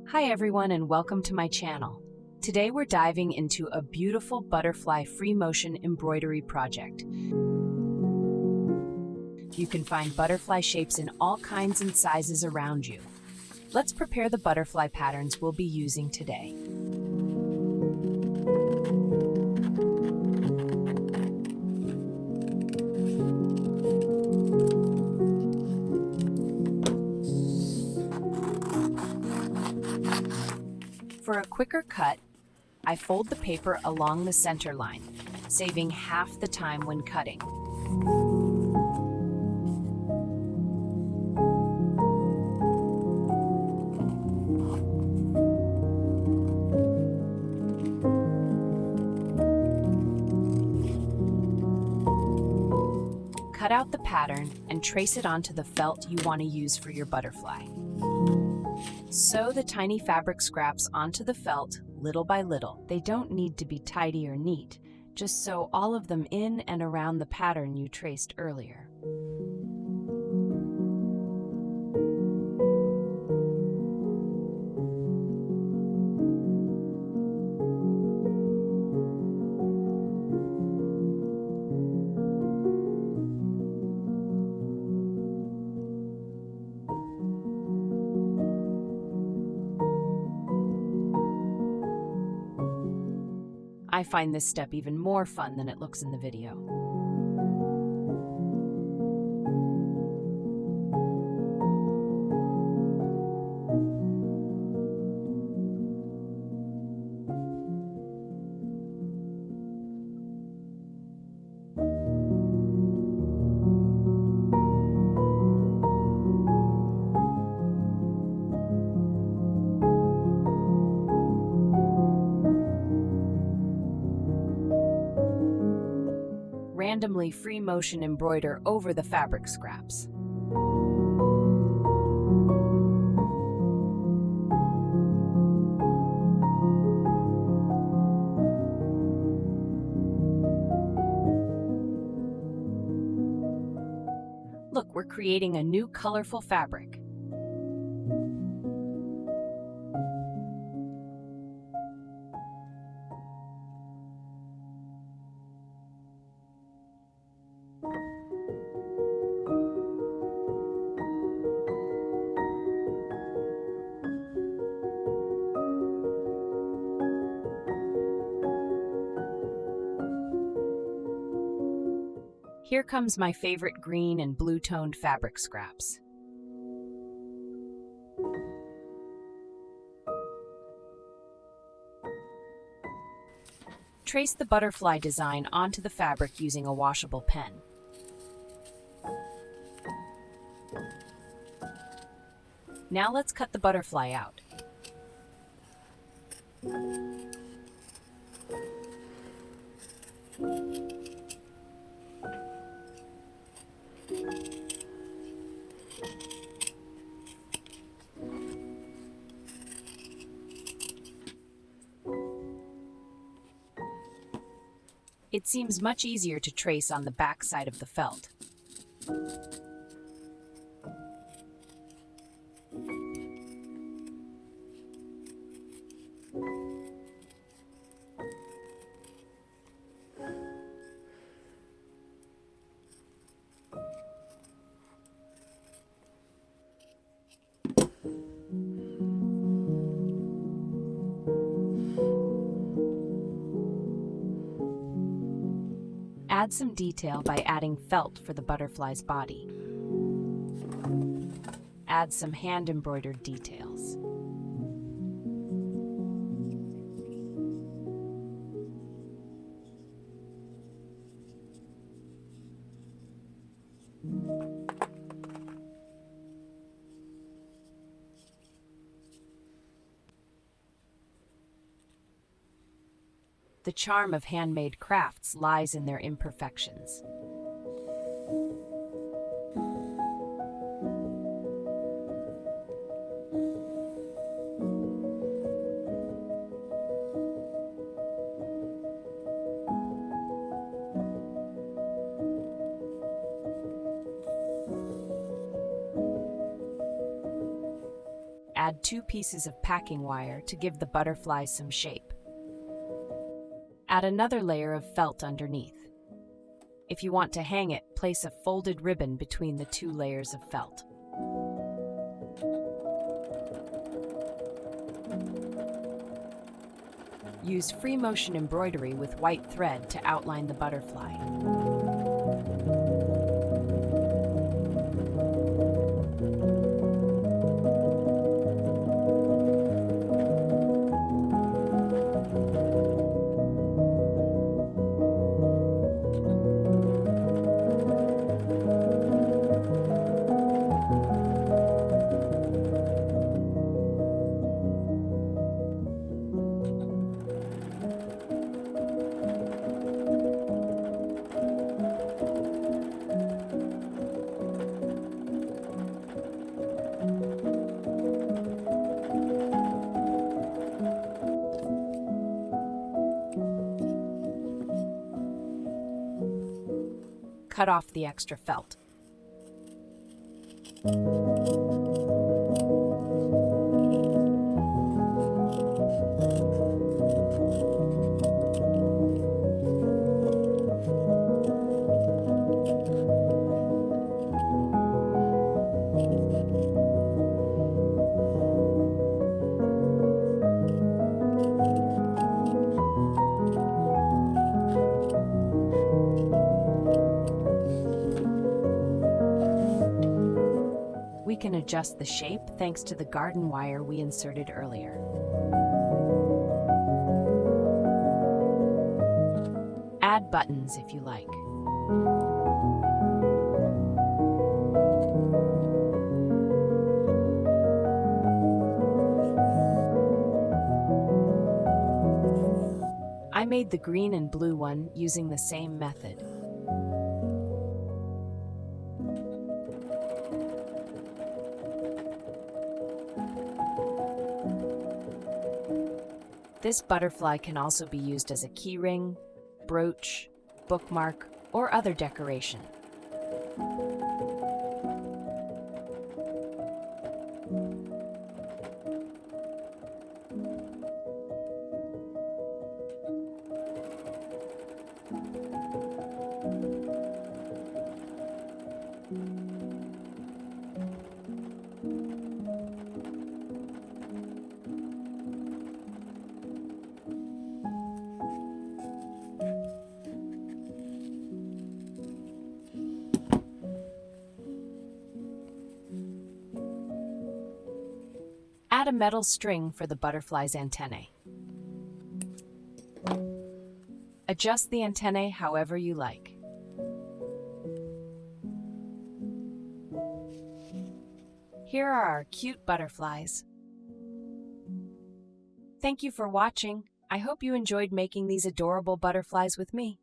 Hi everyone and welcome to my channel. Today we're diving into a beautiful butterfly free motion embroidery project. You can find butterfly shapes in all kinds and sizes around you. Let's prepare the butterfly patterns we'll be using today. For a quicker cut, I fold the paper along the center line, saving half the time when cutting. Cut out the pattern and trace it onto the felt you want to use for your butterfly. Sew the tiny fabric scraps onto the felt little by little. They don't need to be tidy or neat. Just sew all of them in and around the pattern you traced earlier. I find this step even more fun than it looks in the video. Randomly free motion embroider over the fabric scraps. Look, we're creating a new colorful fabric. Here comes my favorite green and blue-toned fabric scraps. Trace the butterfly design onto the fabric using a washable pen. Now let's cut the butterfly out. It seems much easier to trace on the back side of the felt. Add some detail by adding felt for the butterfly's body. Add some hand-embroidered details. The charm of handmade crafts lies in their imperfections. add 2 pieces of packing wire to give the butterflies some shape. Add another layer of felt underneath. If you want to hang it, place a folded ribbon between the 2 layers of felt. Use free motion embroidery with white thread to outline the butterfly. Cut off the extra felt. We can adjust the shape thanks to the garden wire we inserted earlier. Add buttons if you like. I made the green and blue one using the same method. This butterfly can also be used as a key ring, brooch, bookmark, or other decoration. Add a metal string for the butterfly's antennae. Adjust the antennae however you like. Here are our cute butterflies. Thank you for watching. I hope you enjoyed making these adorable butterflies with me.